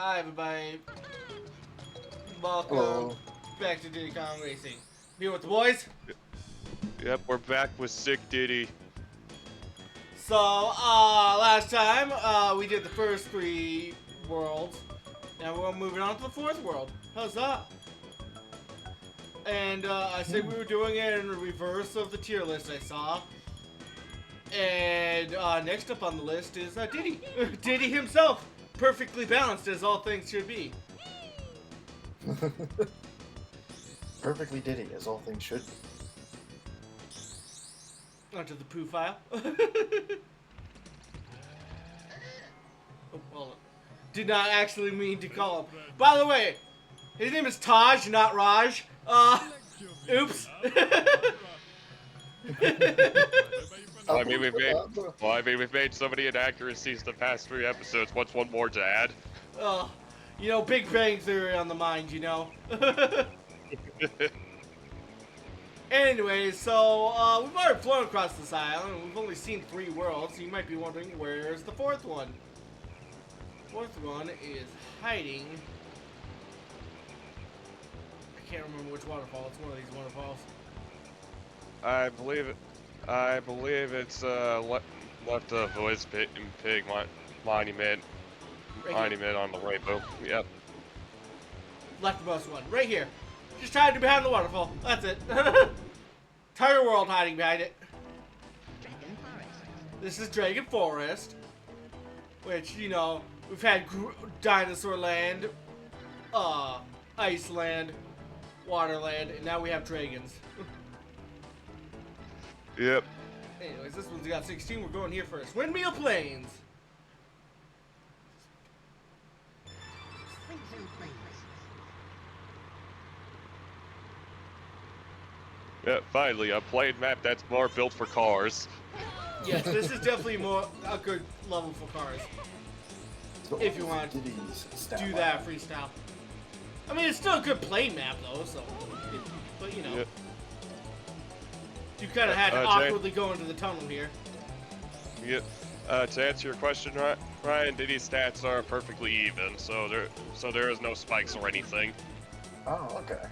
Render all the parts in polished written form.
Hi everybody, welcome Hello. back to Diddy Kong Racing. Here with the boys. Yep, we're back with Sick Diddy. So, last time, we did the first 3 worlds. Now we're moving on to the 4th world. How's that? And, I said we were doing it in reverse of the tier list I saw. And, next up on the list is, Diddy. Diddy himself. Perfectly balanced as all things should be. Perfectly Diddy, as all things should be. Onto the poo file. Oh, well, did not actually mean to call him. By the way, his name is Taj, not Raj. Oops. Well, we've made so many inaccuracies the past 3 episodes. What's one more to add? You know, Big Bang Theory on the mind, you know. Anyway, so, we've already flown across this island, and we've only seen 3 worlds, so you might be wondering, where's the 4th one? The 4th one is hiding... I can't remember which waterfall, it's one of these waterfalls. I believe it's left of Voice Pig Monument. Right Monument on the rainbow. Yep. Leftmost one, right here. Just hiding behind the waterfall. That's it. Entire world hiding behind it. This is Dragon Forest, which, you know, we've had Dinosaur Land, Iceland, Waterland, and now we have dragons. Yep. Anyways, this one's got 16. We're going here first. Windmill Plains. Yeah, finally, a plane map that's more built for cars. Yes, this is definitely a good level for cars. If you want to do that freestyle. I mean, it's still a good plane map though, so. But you know. Yep. You kind of had to awkwardly go into the tunnel here. Yep. To answer your question, Ryan, Diddy's stats are perfectly even, so there is no spikes or anything. Oh, okay.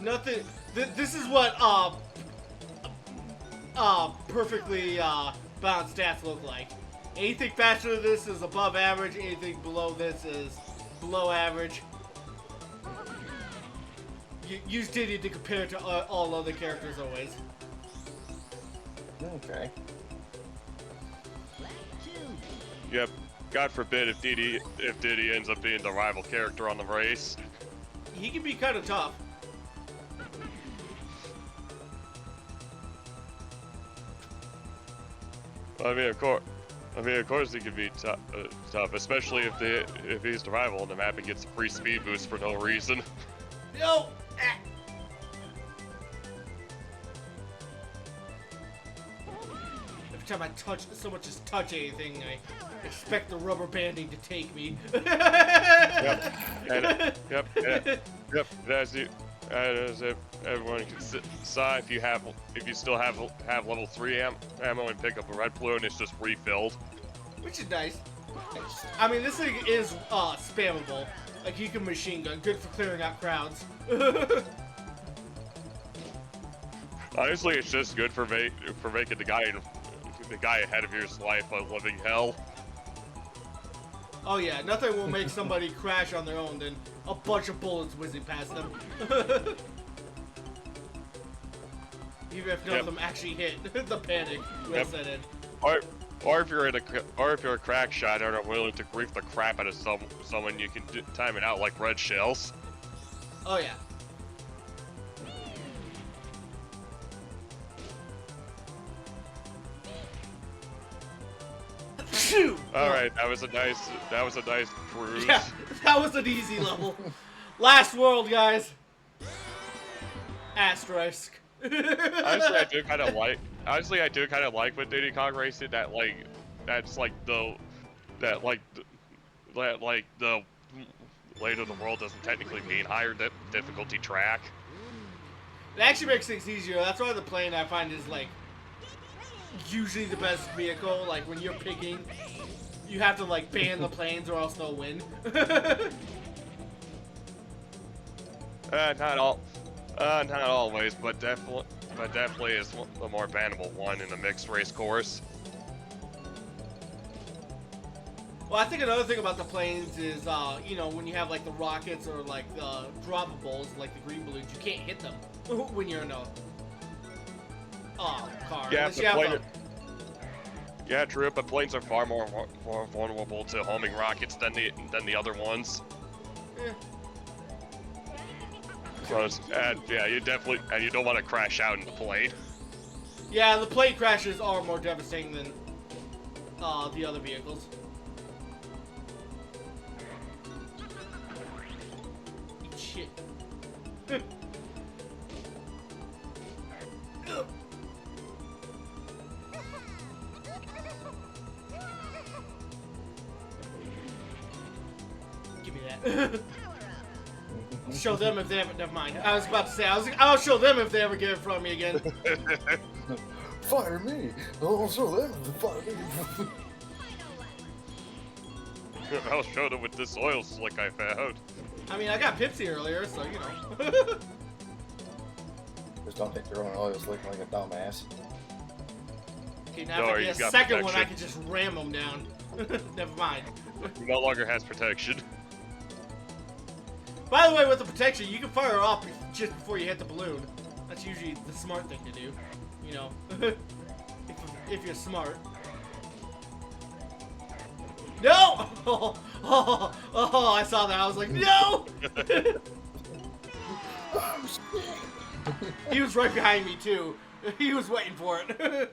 Nothing. This is what perfectly balanced stats look like. Anything faster than this is above average. Anything below this is below average. Use Diddy to compare to all other characters always. Okay. Yep. God forbid if Diddy ends up being the rival character on the race. He can be kind of tough. I mean, of course, he could be tough, especially if he's the rival on the map and gets a free speed boost for no reason. No. Every time I so much as touch anything, I expect the rubber banding to take me. Yep. Yep. As if everyone can saw, if you still have level 3 ammo and pick up a red balloon, it's just refilled. Which is nice. I mean, this thing is spammable. Like, you can machine gun, good for clearing out crowds. Honestly, it's just good for making the guy ahead of yours life a living hell. Oh yeah, nothing will make somebody crash on their own than a bunch of bullets whizzing past them. Even if none of them actually hit, the panic will set in. Or if you're a crack shot and are willing to grief the crap out of someone, you can time it out like red shells. Oh yeah. Alright, that was a nice cruise. Yeah, that was an easy level. Last world, guys. Asterisk. Honestly, I do kind of like with Diddy Kong Racing that the later the world doesn't technically mean higher difficulty track. It actually makes things easier. That's why the plane I find is like usually the best vehicle. Like when you're picking, you have to like ban the planes or else they'll win. Not always, but definitely is the more bannable one in a mixed race course. Well, I think another thing about the planes is, you know, when you have like the rockets or like the droppables, like the green balloons, you can't hit them when you're in a car. Yeah, yeah, true, but planes are far more vulnerable to homing rockets than the other ones. Eh. And yeah, you don't want to crash out in the plane. Yeah, the plane crashes are more devastating than the other vehicles. Eat shit. Give me that. Show them if they ever. Never mind. I was about to say. I'll show them if they ever get it from me again. Fire me! I'll show them. Fire me! I'll show them with this oil slick I found. I mean, I got Pipsy earlier, so you know. Just don't think you're on oil slick like a dumbass. Okay, now if I get a second one, I can just ram them down. Never mind. He no longer has protection. By the way, with the protection, you can fire it off just before you hit the balloon. That's usually the smart thing to do, you know, if you're smart. No! Oh, I saw that. I was like, no! He was right behind me, too. He was waiting for it.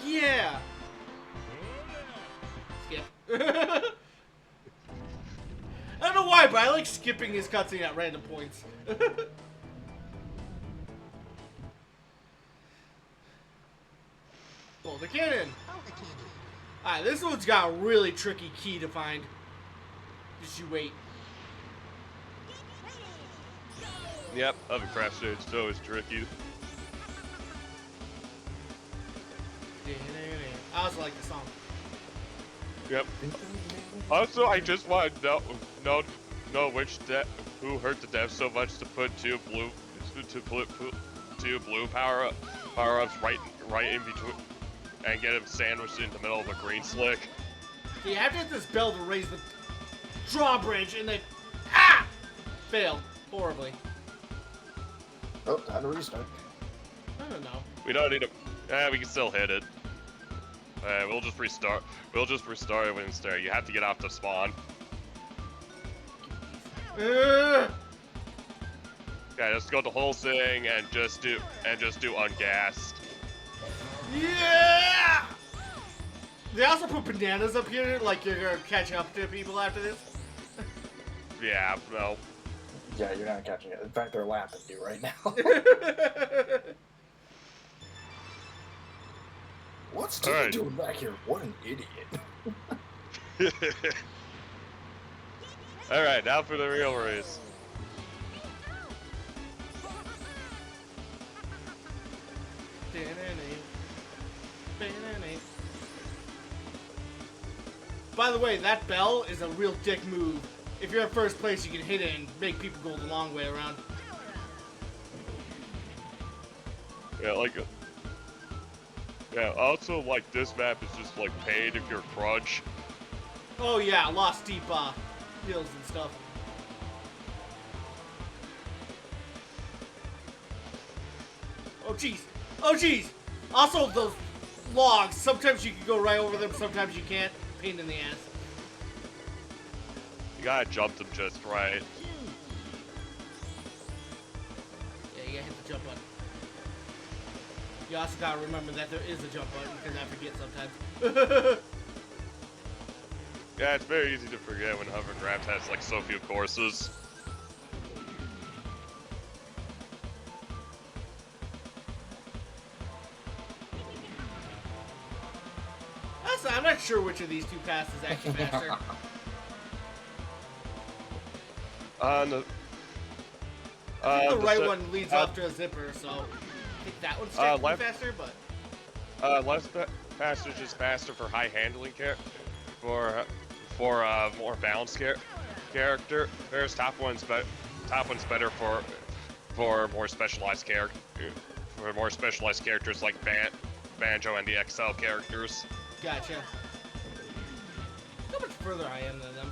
Yeah! Skip. I don't know why, but I like skipping his cutscene at random points. Boulder Cannon! Alright, this one's got a really tricky key to find. Just you wait. Yep, other craft stage is always tricky. I also like the song. Yep. Also, I just want to know who hurt the dev so much to put two blue power-ups right in between and get him sandwiched in the middle of a green slick. You have to hit this bell to raise the drawbridge, and then failed horribly. Oh, time to restart. I don't know. We don't need to. We can still hit it. We'll just restart. We'll just restart it when it's there. You have to get off the spawn. Yeah, just go the whole thing and just do ungassed. Yeah! They also put bananas up here, like you're gonna catch up to people after this. Yeah, no. Yeah, you're not catching it. In fact, they're lapping you right now. What's Diddy doing back here? What an idiot. Alright, now for the real race. By the way, that bell is a real dick move. If you're at first place, you can hit it and make people go the long way around. Yeah, like it. Yeah, also, like, this map is just, like, paid if you're crunch. Oh yeah, lost deep hills and stuff. Oh jeez. Oh jeez. Also, those logs, sometimes you can go right over them, sometimes you can't. Pain in the ass. You gotta jump them just right. Yeah, you gotta hit the jump button. You also gotta remember that there is a jump button, because I forget sometimes. Yeah, it's very easy to forget when Hover and Raft has, like, so few courses. I'm not sure which of these two paths is actually faster. I think the right one leads up to a zipper, so I think that one's technically faster, but... Less passage is faster for high handling for more balanced character. There's top one's better for more specialized characters like Banjo and the XL characters. Gotcha. How much further I am than them?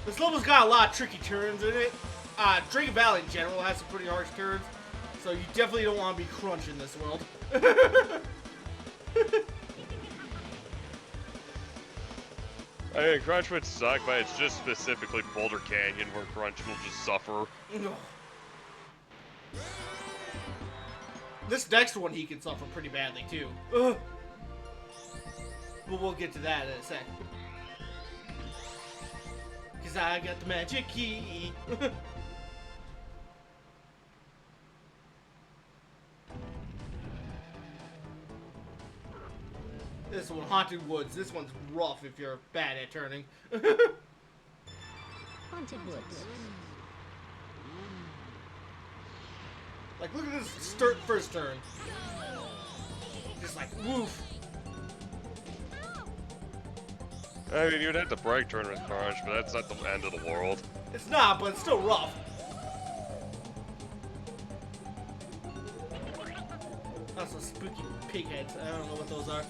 This level's got a lot of tricky turns in it. Dragon Valley in general has some pretty harsh turns, so you definitely don't want to be crunching this world. I mean, Crunch would suck, but it's just specifically Boulder Canyon where Crunch will just suffer. This next one he can suffer pretty badly too. But we'll get to that in a sec. Cause I got the magic key. This one, Haunted Woods. This one's rough if you're bad at turning. Haunted Woods. Like, look at this first turn. Just like, woof. I mean, you'd have to break turn with Crunch, but that's not the end of the world. It's not, but it's still rough. Also, spooky pig heads. I don't know what those are.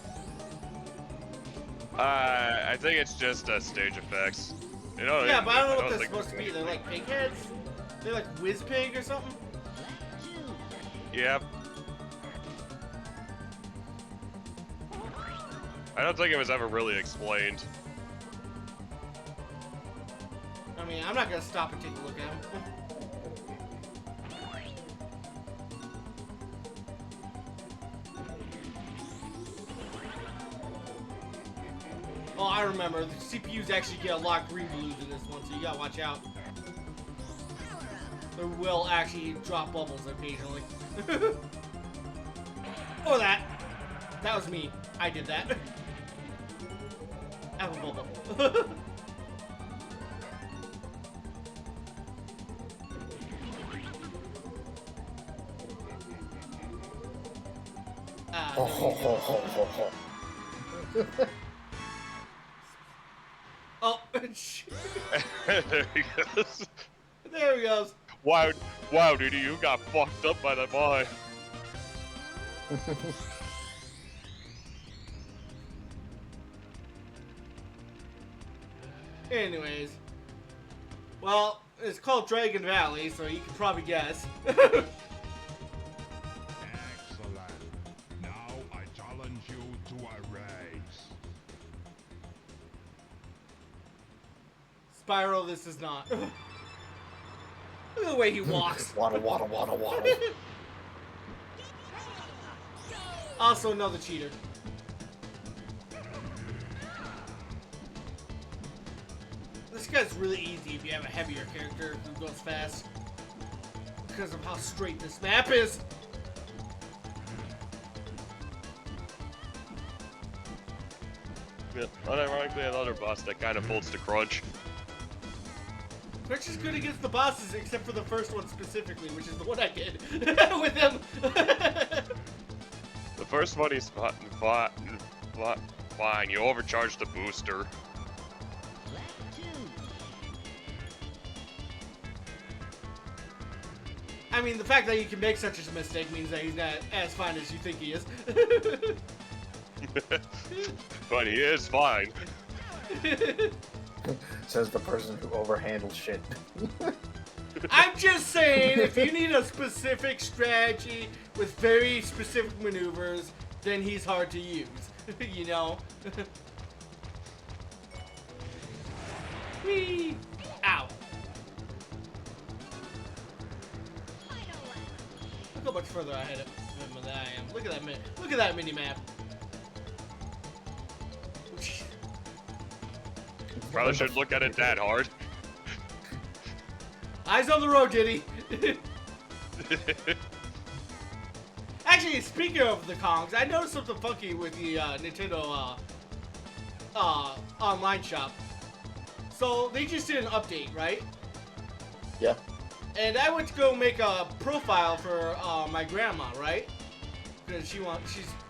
I think it's just stage effects. You know, Yeah, but I don't know what they're supposed to be. They're like pig heads? They're like whiz pig or something? Yep. I don't think it was ever really explained. I mean, I'm not gonna stop and take a look at them. Oh, I remember. The CPUs actually get a lot of green balloons in this one, so you gotta watch out. There will actually drop bubbles occasionally. Oh, that. That was me. I did that. Apple bubble. Oh, shit. There he goes. There he goes. Wow, Diddy, you got fucked up by the boy. Anyways. Well, it's called Dragon Valley, so you can probably guess. Excellent. Now I challenge you to a race. Spyro, this is not. Look at the way he walks. Waddle, waddle, waddle, waddle. Also another cheater. This guy's really easy if you have a heavier character who goes fast. Because of how straight this map is. Yeah, unironically, another boss that kind of folds to Crunch. Crunch is good against the bosses, except for the first one specifically, which is the one I did with him. The first one is fine. You overcharged the booster. I mean, the fact that you can make such a mistake means that he's not as fine as you think he is. But he is fine. Says the person who overhandles shit. I'm just saying, if you need a specific strategy with very specific maneuvers, then he's hard to use. You know? Whee! Ow. Look how much further ahead of him than I am. Look at that look at that mini map. Probably should look at it that hard. Eyes on the road, Diddy. Actually, speaking of the Kongs, I noticed something funky with the Nintendo online shop. So they just did an update, right? Yeah. And I went to go make a profile for my grandma, right? Because she's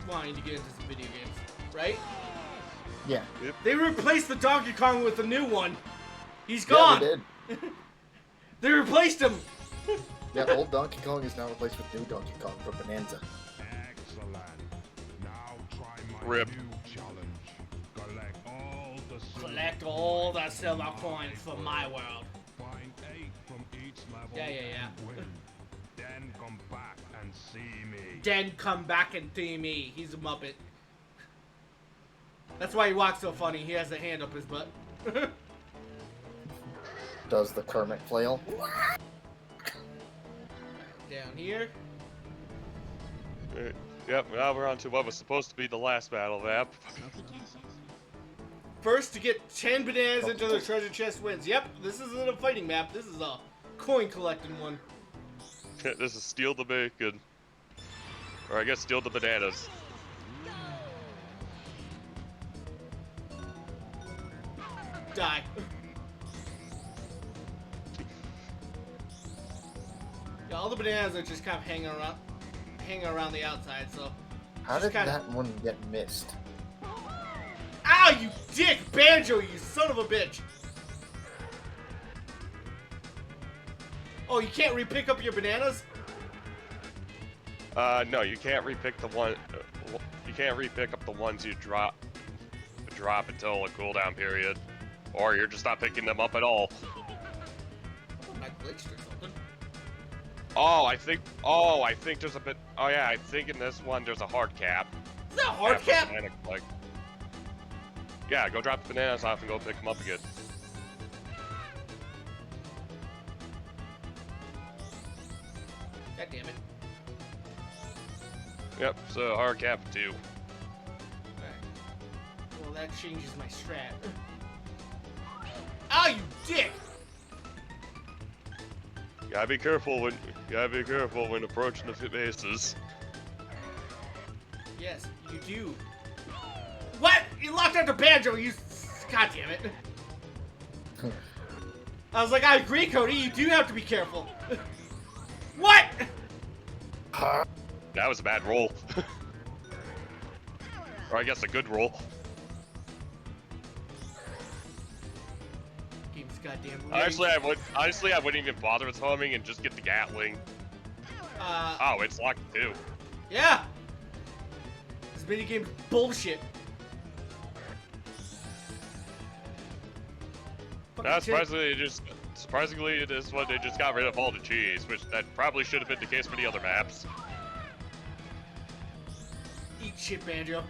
wanting to get into some video games, right? Yeah. They replaced the Donkey Kong with a new one. He's gone. Yeah, they did. They replaced him. Yeah, old Donkey Kong is now replaced with new Donkey Kong from Bonanza. Excellent. Now try my Rip. new challenge. Collect all the silver Collect all the silver coins for my world. Find 8 from each level. Yeah. and win. Then come back and see me. Then come back and see me. He's a Muppet. That's why he walks so funny. He has a hand up his butt. Does the Kermit flail? Down here. Yep, now we're on to what was supposed to be the last battle map. First to get 10 bananas into the treasure chest wins. Yep, this isn't a fighting map. This is a coin collecting one. This is steal the bacon. Or I guess steal the bananas. Die. Yeah, all the bananas are just kind of hanging around the outside, so. How did that one get missed? Ow, you dick! Banjo, you son of a bitch! Oh, you can't re-pick up your bananas? No, you can't re-pick the one. You can't re-pick up the ones you drop until a cooldown period, or you're just not picking them up at all. I glitched or something. Oh, I think there's a bit. Oh yeah, I think in this one there's a hard cap. Is that a hard After cap? banana collect. Yeah, go drop the bananas off and go pick them up again. God damn it. Yep, so hard cap 2. Alright. Well, that changes my strat. Ow, you dick! Gotta be careful when approaching the bases. Yes, you do. What? You locked out the banjo, you... God damn it. I was like, I agree, Cody, you do have to be careful. What? That was a bad roll. Or I guess a good roll. Game's goddamn rigged. Honestly, I wouldn't even bother with homing and just get the Gatling. Oh, it's locked too. Yeah. This minigame's bullshit. Now, surprisingly, this one they just got rid of all the cheese, which that probably should have been the case for the other maps. Eat shit, Banjo.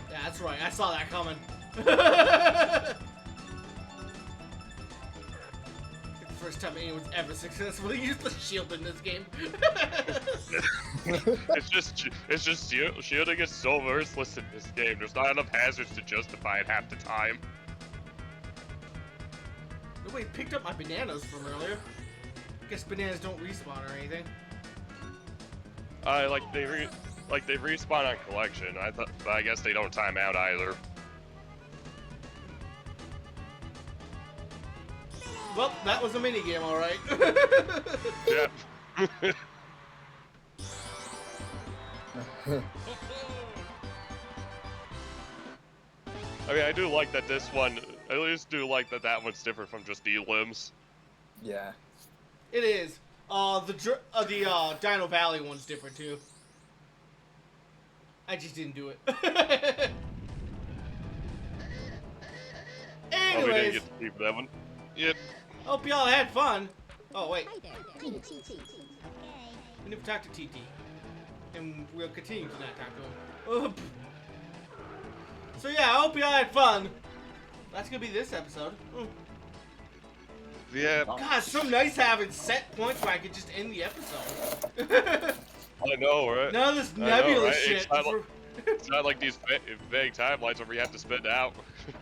Yeah, that's right. I saw that coming. It's the first time anyone's ever successfully used the shield in this game. it's just shielding is so worthless in this game. There's not enough hazards to justify it half the time. Nobody picked up my bananas from earlier. Guess bananas don't respawn or anything. They respawn on collection. But I guess they don't time out either. Well, that was a minigame, alright. Yeah. I mean, I do like that this one. I at least do like that one's different from just elims. Yeah. It is. The Dino Valley one's different too. I just didn't do it. Oh, we Anyways, didn't get to keep that one. Yep. hope y'all had fun. Oh wait, Hi there. we need to talk to TT, and we'll continue to not talk to him. So yeah, I hope y'all had fun. That's gonna be this episode. Yeah, God, it's so nice having set points where I could just end the episode. I know, right? None of this I know, nebulous right? shit. It's not like these vague timelines where we have to spend out,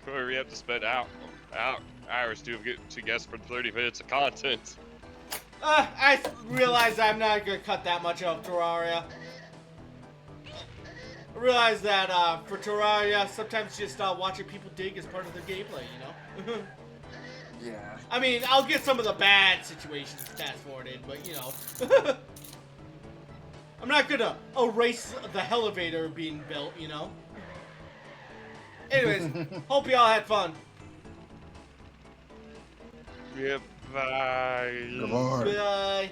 where we have to spend out hours to guess for 30 minutes of content. I realize I'm not gonna cut that much of Terraria. I realize that for Terraria, sometimes just watching people dig is part of their gameplay, you know? Yeah. I mean, I'll get some of the bad situations fast forwarded, but you know. I'm not gonna erase the elevator being built, you know? Anyways, hope y'all had fun. Yeah, bye. Come on. Bye.